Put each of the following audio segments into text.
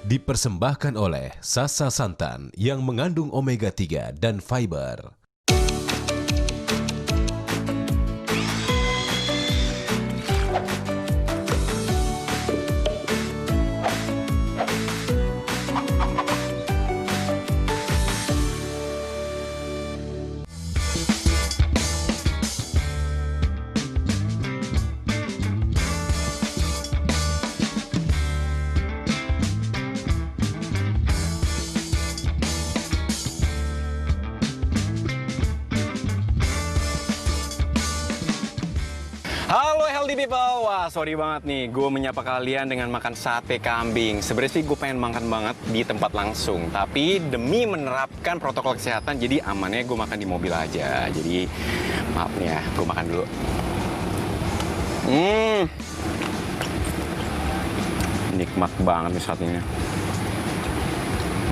dipersembahkan oleh Sasa Santan yang mengandung omega 3 dan fiber. Halo healthy people, wah sorry banget nih gue menyapa kalian dengan makan sate kambing. Sebenarnya sih gue pengen makan banget di tempat langsung, tapi demi menerapkan protokol kesehatan jadi amannya gue makan di mobil aja. Jadi maaf nih ya, gue makan dulu. Nikmat banget nih satenya,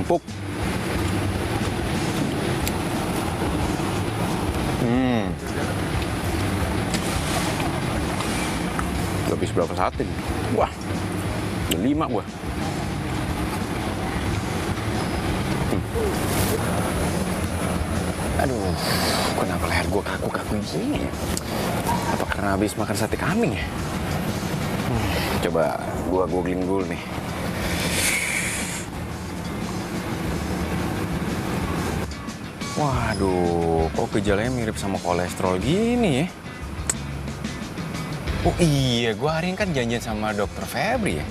empuk. Habis berapa sate nih? Wah, udah 5 gua. Aduh, kenapa leher gua kaku-kaku gini? Apa karena habis makan sate kambing ya? Coba gua googling dulu nih. Waduh, kok gejalanya mirip sama kolesterol gini ya? Oh iya, gue hari ini kan janjian sama Dokter Febri ya.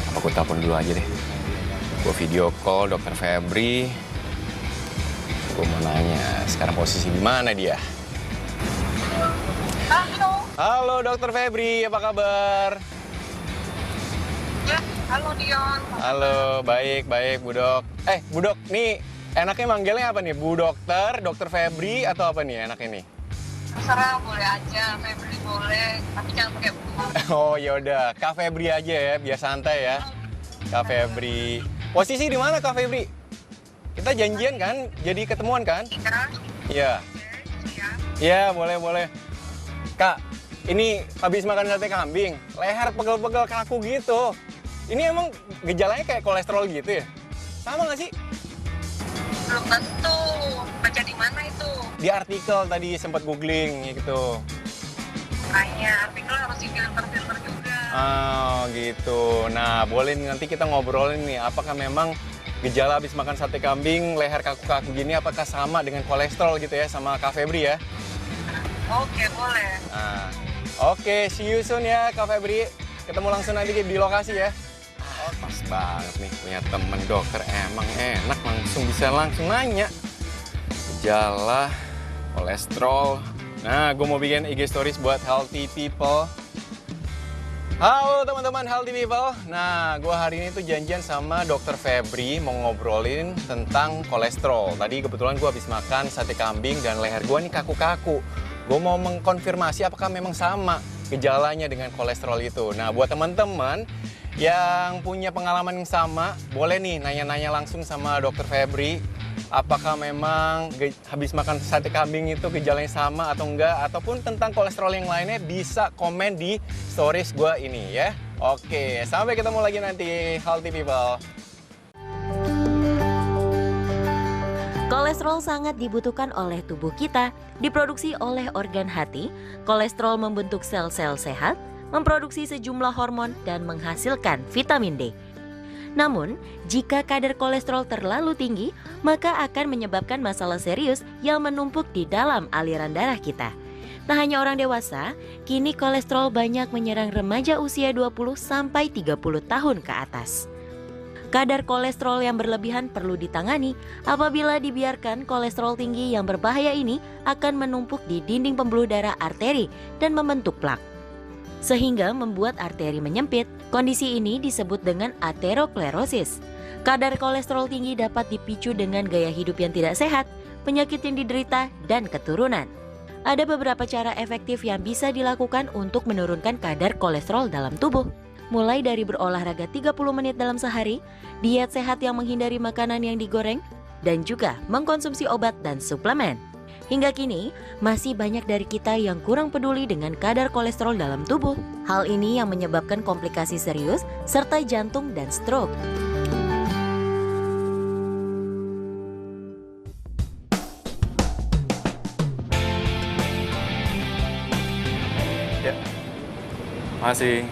Apa gue telepon dulu aja deh. Gue video call Dokter Febri. Gue mau nanya, sekarang posisi di mana dia? Halo. Halo Dokter Febri, apa kabar? Ya, halo Dion. Halo, baik Bu Dok. Bu Dok, nih enaknya manggilnya apa nih? Bu Dokter, Dokter Febri, atau apa nih enaknya nih? Terserah, boleh aja, Febri boleh, tapi jangan pakai Bu. Oh yaudah, Kak Febri aja ya, biar santai ya. Kak Febri. Posisi di mana Kak Febri? Kita janjian kan? Jadi ketemuan kan? Iya. Iya, boleh. Kak, ini habis makan sate kambing, leher pegel-pegel kaku gitu. Ini emang gejalanya kayak kolesterol gitu ya? Sama nggak sih? Belum tentu. Baca di mana itu? Di artikel tadi sempat googling gitu. Makanya artikel harus difilter juga. Oh gitu. Nah, boleh nanti kita ngobrolin nih, apakah memang gejala habis makan sate kambing, leher kaku-kaku gini, apakah sama dengan kolesterol gitu ya, sama Kak Febri ya? Oke, boleh. Nah, oke, see you soon ya Kak Febri. Ketemu langsung nanti di lokasi ya. Pas banget nih punya temen dokter, emang enak bisa langsung nanya gejala kolesterol. Nah, gue mau bikin IG stories buat healthy people. Halo teman-teman healthy people. Nah, gue hari ini tuh janjian sama Dokter Febri mau ngobrolin tentang kolesterol. Tadi kebetulan gue habis makan sate kambing dan leher gue nih kaku-kaku. Gue mau mengkonfirmasi apakah memang sama gejalanya dengan kolesterol itu. Nah, buat teman-teman yang punya pengalaman yang sama, boleh nih nanya-nanya langsung sama Dokter Febri. Apakah memang habis makan sate kambing itu gejalanya sama atau enggak, ataupun tentang kolesterol yang lainnya bisa komen di stories gue ini ya. Oke, sampai ketemu lagi nanti healthy people. Kolesterol sangat dibutuhkan oleh tubuh kita, diproduksi oleh organ hati. Kolesterol membentuk sel-sel sehat, memproduksi sejumlah hormon, dan menghasilkan vitamin D. Namun, jika kadar kolesterol terlalu tinggi, maka akan menyebabkan masalah serius yang menumpuk di dalam aliran darah kita. Tak hanya orang dewasa, kini kolesterol banyak menyerang remaja usia 20-30 tahun ke atas. Kadar kolesterol yang berlebihan perlu ditangani. Apabila dibiarkan, kolesterol tinggi yang berbahaya ini akan menumpuk di dinding pembuluh darah arteri dan membentuk plak, sehingga membuat arteri menyempit. Kondisi ini disebut dengan aterosklerosis. Kadar kolesterol tinggi dapat dipicu dengan gaya hidup yang tidak sehat, penyakit yang diderita, dan keturunan. Ada beberapa cara efektif yang bisa dilakukan untuk menurunkan kadar kolesterol dalam tubuh. Mulai dari berolahraga 30 menit dalam sehari, diet sehat yang menghindari makanan yang digoreng, dan juga mengkonsumsi obat dan suplemen. Hingga kini, masih banyak dari kita yang kurang peduli dengan kadar kolesterol dalam tubuh. Hal ini yang menyebabkan komplikasi serius serta jantung dan stroke. Masih.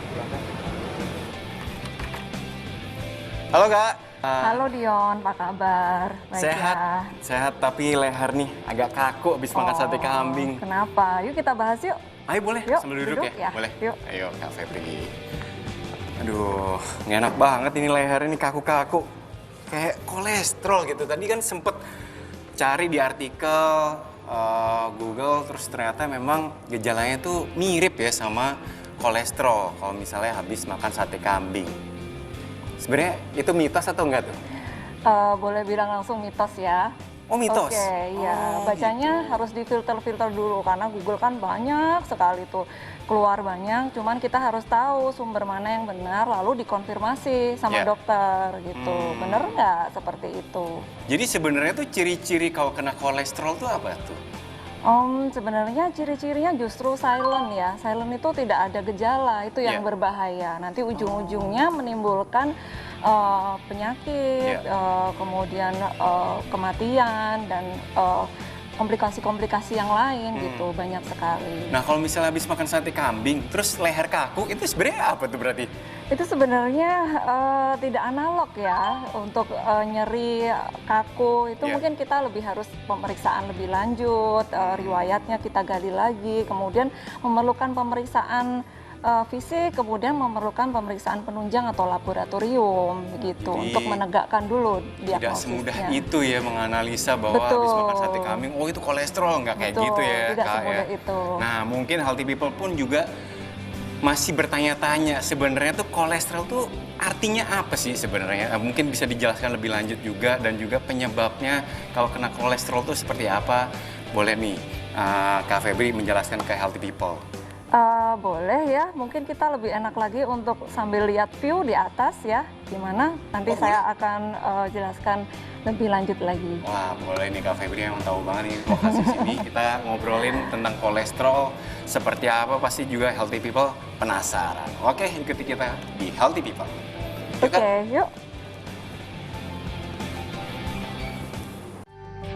Halo Kak. Halo Dion, apa kabar? Baik Sehat, ya. sehat tapi leher nih agak kaku habis makan sate kambing. Kenapa? Yuk kita bahas yuk. Ayo boleh, Yuk, sambil duduk, duduk ya? ya. Boleh. Yuk. Ayo Kak Febri. Aduh, nggak enak banget ini leher ini kaku-kaku. Kayak kolesterol gitu. Tadi kan sempet cari di artikel Google, terus ternyata memang gejalanya tuh mirip ya sama kolesterol kalau misalnya habis makan sate kambing. Sebenarnya itu mitos atau enggak tuh? Boleh bilang langsung mitos ya. Oh mitos? Oke, iya. Oh, Bacanya gitu. harus difilter-filter dulu karena Google kan banyak sekali tuh. Keluar banyak, cuman kita harus tahu sumber mana yang benar lalu dikonfirmasi sama Ya. dokter gitu. Bener nggak seperti itu? Jadi sebenarnya tuh ciri-ciri kalau kena kolesterol tuh apa tuh? Sebenarnya ciri-cirinya justru silent ya. Silent itu tidak ada gejala, itu yang Yeah. berbahaya. Nanti ujung-ujungnya menimbulkan penyakit, kemudian kematian dan komplikasi-komplikasi yang lain gitu, banyak sekali. Nah kalau misalnya habis makan sate kambing, terus leher kaku, itu sebenarnya apa tuh berarti? Itu sebenarnya tidak analog ya untuk nyeri kaku itu Yeah. mungkin kita lebih harus pemeriksaan lebih lanjut, riwayatnya kita gali lagi, kemudian memerlukan pemeriksaan fisik, kemudian memerlukan pemeriksaan penunjang atau laboratorium gitu Jadi, untuk menegakkan dulu Tidak diagnosisnya. semudah itu ya menganalisa bahwa habis makan sate kambing, oh itu kolesterol, nggak kayak Betul, gitu ya tidak Kak semudah ya. itu. Nah mungkin healthy people pun juga masih bertanya-tanya sebenarnya tuh kolesterol tuh artinya apa sih sebenarnya? Mungkin bisa dijelaskan lebih lanjut juga dan juga penyebabnya kalau kena kolesterol tuh seperti apa? Boleh nih Kak Febri menjelaskan ke healthy people. Boleh ya, mungkin kita lebih enak lagi untuk sambil lihat view di atas ya, gimana? Nanti saya akan jelaskan lebih lanjut lagi. Wah, boleh nih Kak Febri yang tahu banget nih lokasi sini. Kita ngobrolin tentang kolesterol seperti apa, pasti juga healthy people penasaran. Oke, ikuti kita di Healthy People. Yuk, Kak. Oke, yuk.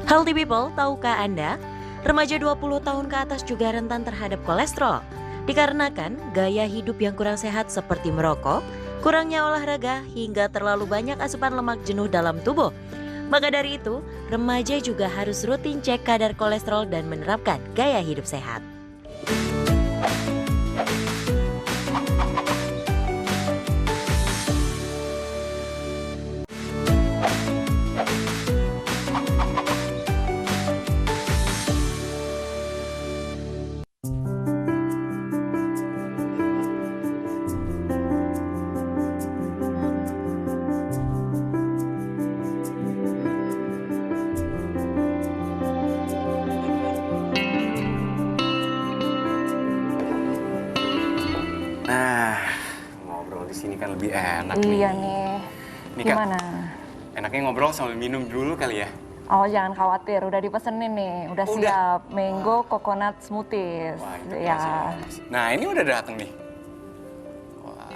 Healthy people, tahukah Anda? Remaja 20 tahun ke atas juga rentan terhadap kolesterol. Dikarenakan gaya hidup yang kurang sehat seperti merokok, kurangnya olahraga, hingga terlalu banyak asupan lemak jenuh dalam tubuh. Maka dari itu, remaja juga harus rutin cek kadar kolesterol dan menerapkan gaya hidup sehat. Nah, ngobrol di sini kan lebih enak Iya nih. nih. Nih, Kak. Gimana? Enaknya ngobrol sambil minum dulu kali ya. Oh, jangan khawatir, udah dipesenin nih, udah Udah? siap. Mango coconut smoothies. Wah, itu Ya. kasih. Nah, ini udah datang nih. Wah.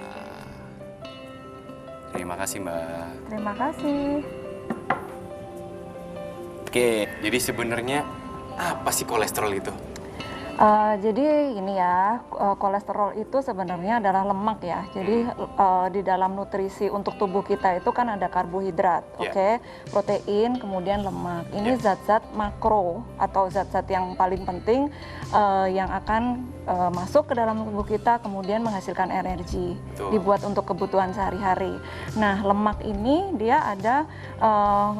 Terima kasih, Mbak. Terima kasih. Oke, jadi sebenarnya apa sih kolesterol itu? Jadi ini ya, kolesterol itu sebenarnya adalah lemak ya. Jadi di dalam nutrisi untuk tubuh kita itu kan ada karbohidrat, Yeah. oke, protein, kemudian lemak. Ini Yeah. zat-zat makro atau zat-zat yang paling penting yang akan masuk ke dalam tubuh kita, kemudian menghasilkan energi, Betul. dibuat untuk kebutuhan sehari-hari. Nah, lemak ini dia ada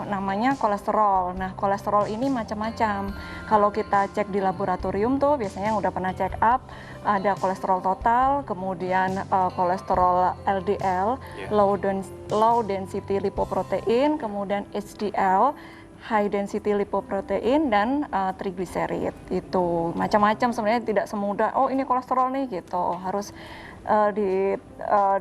namanya kolesterol. Nah, kolesterol ini macam-macam. Kalau kita cek di laboratorium tuh biasanya yang udah pernah check up ada kolesterol total, kemudian kolesterol LDL, Yeah. low density lipoprotein, kemudian HDL, high density lipoprotein, dan triglycerid. Itu macam-macam sebenarnya, tidak semudah oh ini kolesterol nih gitu. Harus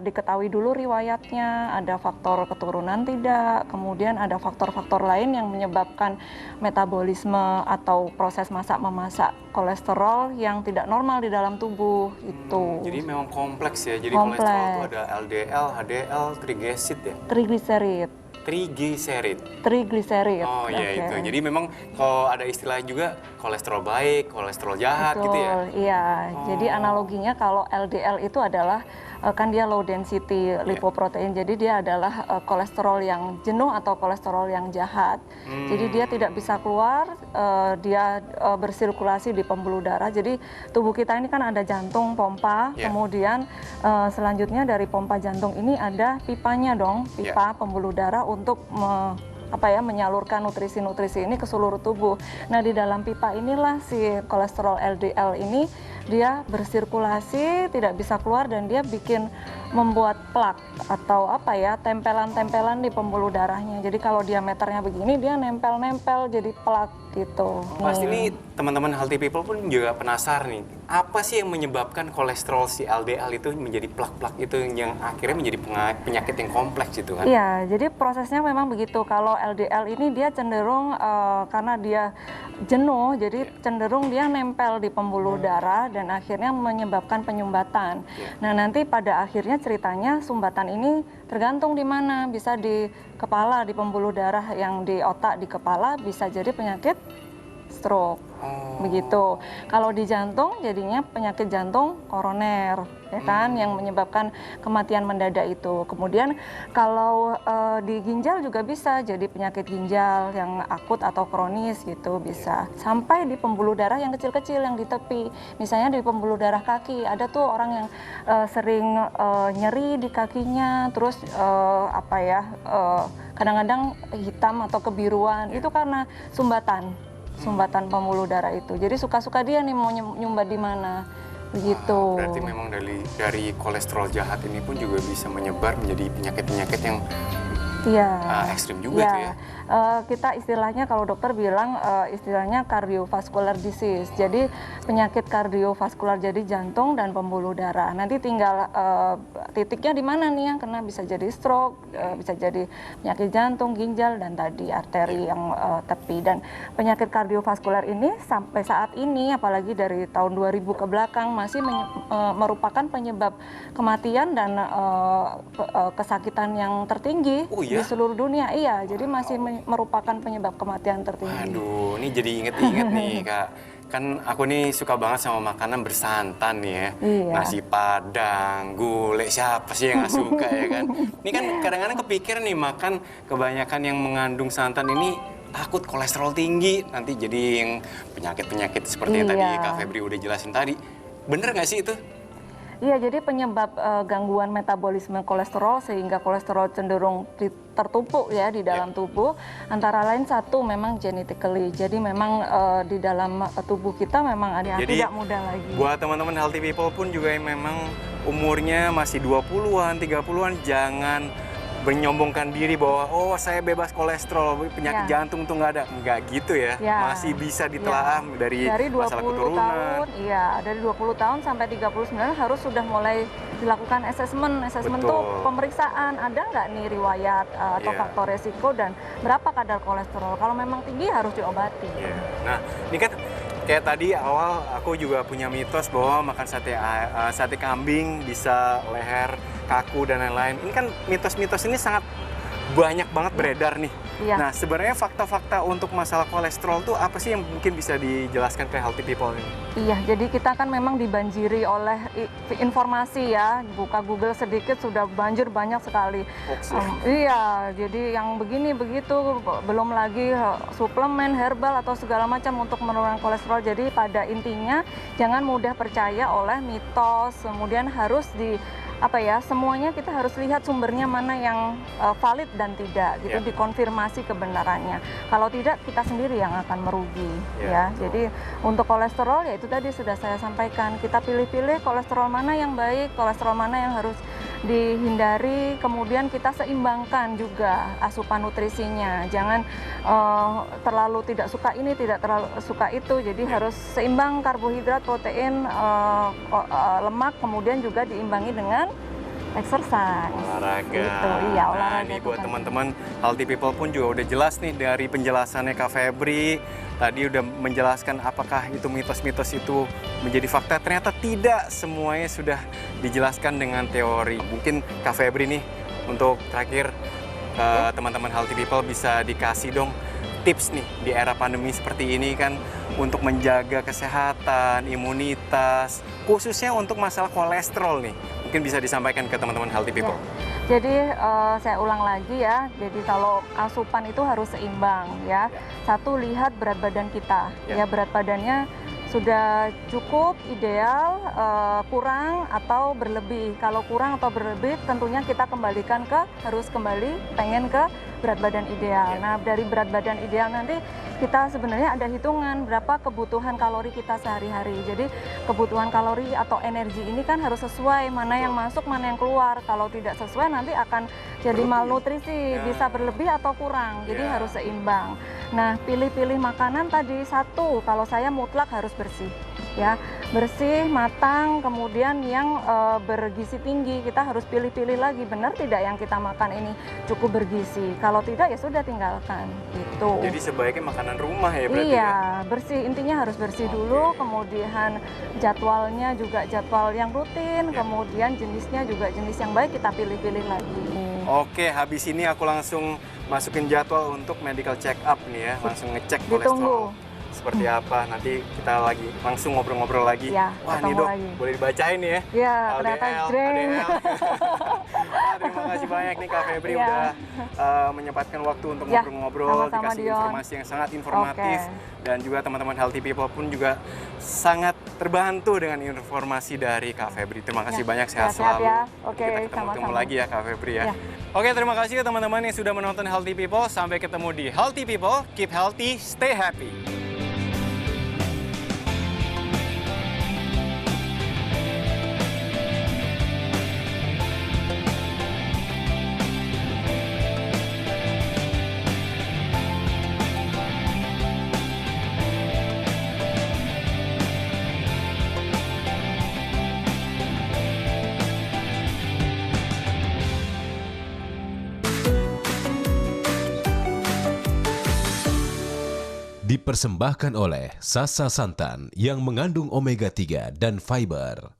diketahui dulu riwayatnya, ada faktor keturunan tidak, kemudian ada faktor-faktor lain yang menyebabkan metabolisme atau proses masak-memasak kolesterol yang tidak normal di dalam tubuh itu. Jadi memang kompleks ya. Jadi Kompleks. kolesterol itu ada LDL, HDL, triglycerid ya. Triglycerid. Trigliserid. Trigliserid. Oh iya Oke. itu. Jadi memang kalau ada istilah juga kolesterol baik, kolesterol jahat gitu ya. Betul, iya. Oh. Jadi analoginya kalau LDL itu adalah kan dia low density lipoprotein. Jadi dia adalah kolesterol yang jenuh atau kolesterol yang jahat. Jadi dia tidak bisa keluar, dia bersirkulasi di pembuluh darah. Jadi tubuh kita ini kan ada jantung, pompa, kemudian selanjutnya dari pompa jantung ini ada pipanya dong, pipa pembuluh darah untuk menyalurkan nutrisi-nutrisi ini ke seluruh tubuh. Nah, di dalam pipa inilah si kolesterol LDL ini dia bersirkulasi, tidak bisa keluar dan dia membuat plak atau tempelan-tempelan di pembuluh darahnya. Jadi kalau diameternya begini dia nempel-nempel jadi plak gitu. Pasti nih teman-teman healthy people pun juga penasaran nih, apa sih yang menyebabkan kolesterol si LDL itu menjadi plak-plak itu yang akhirnya menjadi penyakit yang kompleks gitu kan? Iya, jadi prosesnya memang begitu. Kalau LDL ini dia cenderung karena dia jenuh, jadi cenderung dia nempel di pembuluh darah dan akhirnya menyebabkan penyumbatan. Nah, nanti pada akhirnya ceritanya sumbatan ini tergantung di mana, bisa di kepala, di pembuluh darah yang di otak, di kepala, bisa jadi penyakit stroke. Begitu. Kalau di jantung jadinya penyakit jantung koroner, ya kan, yang menyebabkan kematian mendadak itu. Kemudian kalau di ginjal juga bisa jadi penyakit ginjal yang akut atau kronis gitu bisa. Sampai di pembuluh darah yang kecil-kecil yang di tepi. Misalnya di pembuluh darah kaki, ada tuh orang yang sering nyeri di kakinya, terus kadang-kadang hitam atau kebiruan. Itu karena sumbatan pembuluh darah itu. Jadi suka-suka dia nih mau nyumbat di mana. Begitu. Berarti memang dari kolesterol jahat ini pun juga bisa menyebar menjadi penyakit-penyakit yang ekstrim juga tuh ya. Kita istilahnya kalau dokter bilang istilahnya cardiovascular disease. Jadi penyakit kardiovaskular jadi jantung dan pembuluh darah. Nanti tinggal titiknya di mana nih yang kena, bisa jadi stroke, bisa jadi penyakit jantung, ginjal dan tadi arteri yang tepi. Dan penyakit kardiovaskular ini sampai saat ini apalagi dari tahun 2000 ke belakang masih merupakan penyebab kematian dan kesakitan yang tertinggi di seluruh dunia. Iya, jadi masih merupakan penyebab kematian tertinggi. Aduh, ini jadi inget-inget nih Kak. Kan aku nih suka banget sama makanan bersantan nih ya. Iya. Nasi Padang, gulai, siapa sih yang gak suka ya kan? Ini kan kadang-kadang kepikir nih makan kebanyakan yang mengandung santan ini takut kolesterol tinggi. Nanti jadi yang penyakit-penyakit seperti yang tadi Kak Febri udah jelasin tadi. Bener gak sih itu? Iya, jadi penyebab gangguan metabolisme kolesterol sehingga kolesterol cenderung tertumpuk ya di dalam tubuh. Antara lain satu memang genetically. Jadi memang di dalam tubuh kita memang ada yang tidak mudah lagi. Buat teman-teman healthy people pun juga yang memang umurnya masih 20-an, 30-an, jangan menyombongkan diri bahwa saya bebas kolesterol, penyakit jantung tuh nggak ada. Nggak gitu ya. Masih bisa ditelaah dari masalah keturunan. Tahun, dari 20 tahun sampai 39 harus sudah mulai dilakukan asesmen tuh pemeriksaan, ada nggak nih riwayat atau faktor resiko dan berapa kadar kolesterol. Kalau memang tinggi harus diobati. Nah, ini kan kayak tadi awal aku juga punya mitos bahwa makan sate kambing bisa leher kaku dan lain-lain. Ini kan mitos-mitos ini sangat banyak banget beredar nih. Nah, sebenarnya fakta-fakta untuk masalah kolesterol tuh apa sih yang mungkin bisa dijelaskan ke healthy people ini? Iya, jadi kita kan memang dibanjiri oleh informasi ya. Buka Google sedikit sudah banjir banyak sekali. Iya, jadi yang begini begitu, belum lagi suplemen, herbal atau segala macam untuk menurunkan kolesterol. Jadi pada intinya jangan mudah percaya oleh mitos. Kemudian harus semuanya kita harus lihat sumbernya mana yang valid dan tidak gitu, dikonfirmasi kebenarannya. Kalau tidak kita sendiri yang akan merugi ya. Jadi untuk kolesterol ya itu tadi sudah saya sampaikan, kita pilih-pilih kolesterol mana yang baik, kolesterol mana yang harus dihindari, kemudian kita seimbangkan juga asupan nutrisinya. Jangan terlalu tidak suka ini, tidak terlalu suka itu. Jadi harus seimbang karbohidrat, protein, lemak, kemudian juga diimbangi dengan exercise. Olahraga. Gitu. Iya, olahraga. Ini buat teman-teman healthy people pun juga udah jelas nih dari penjelasannya Kak Febri. Tadi udah menjelaskan apakah itu mitos-mitos itu menjadi fakta. Ternyata tidak, semuanya sudah dijelaskan dengan teori. Mungkin Kak Febri nih untuk terakhir ke teman-teman Healthy People bisa dikasih dong tips nih di era pandemi seperti ini kan untuk menjaga kesehatan, imunitas, khususnya untuk masalah kolesterol nih. Mungkin bisa disampaikan ke teman-teman Healthy People. Ya. Jadi saya ulang lagi ya. Jadi kalau asupan itu harus seimbang ya. Satu, lihat berat badan kita. Ya, berat badannya sudah cukup, ideal, kurang atau berlebih. Kalau kurang atau berlebih tentunya kita kembalikan harus kembali pengen ke berat badan ideal. Nah, dari berat badan ideal nanti kita sebenarnya ada hitungan berapa kebutuhan kalori kita sehari-hari. Jadi kebutuhan kalori atau energi ini kan harus sesuai, mana yang masuk, mana yang keluar. Kalau tidak sesuai nanti akan jadi malnutrisi, bisa berlebih atau kurang. Jadi harus seimbang. Nah, pilih-pilih makanan tadi, satu, kalau saya mutlak harus bersih. Ya, bersih, matang, kemudian yang bergizi tinggi. Kita harus pilih-pilih lagi, benar tidak yang kita makan ini cukup bergizi. Kalau tidak ya sudah tinggalkan gitu. Jadi sebaiknya makanan rumah ya berarti iya, bersih. Intinya harus bersih dulu, kemudian jadwalnya juga jadwal yang rutin, kemudian jenisnya juga jenis yang baik kita pilih-pilih lagi. Oke, habis ini aku langsung masukin jadwal untuk medical check up nih ya, langsung ngecek kolesterol seperti apa. Nanti kita lagi langsung ngobrol-ngobrol lagi. Ya, wah nih dok, boleh dibacain nih ya. Ya, ternyata ADL. Terima kasih banyak nih Kak Febri udah menyempatkan waktu untuk ngobrol-ngobrol, dikasih informasi yang sangat informatif. Dan juga teman-teman Healthy People pun juga sangat terbantu dengan informasi dari Kak Febri. Terima kasih banyak, sehat selalu. Ya. Oke, kita ketemu lagi ya Kak Febri ya. Oke, terima kasih teman-teman yang sudah menonton Healthy People. Sampai ketemu di Healthy People. Keep healthy, stay happy. Dipersembahkan oleh Sasa Santan yang mengandung omega 3 dan fiber.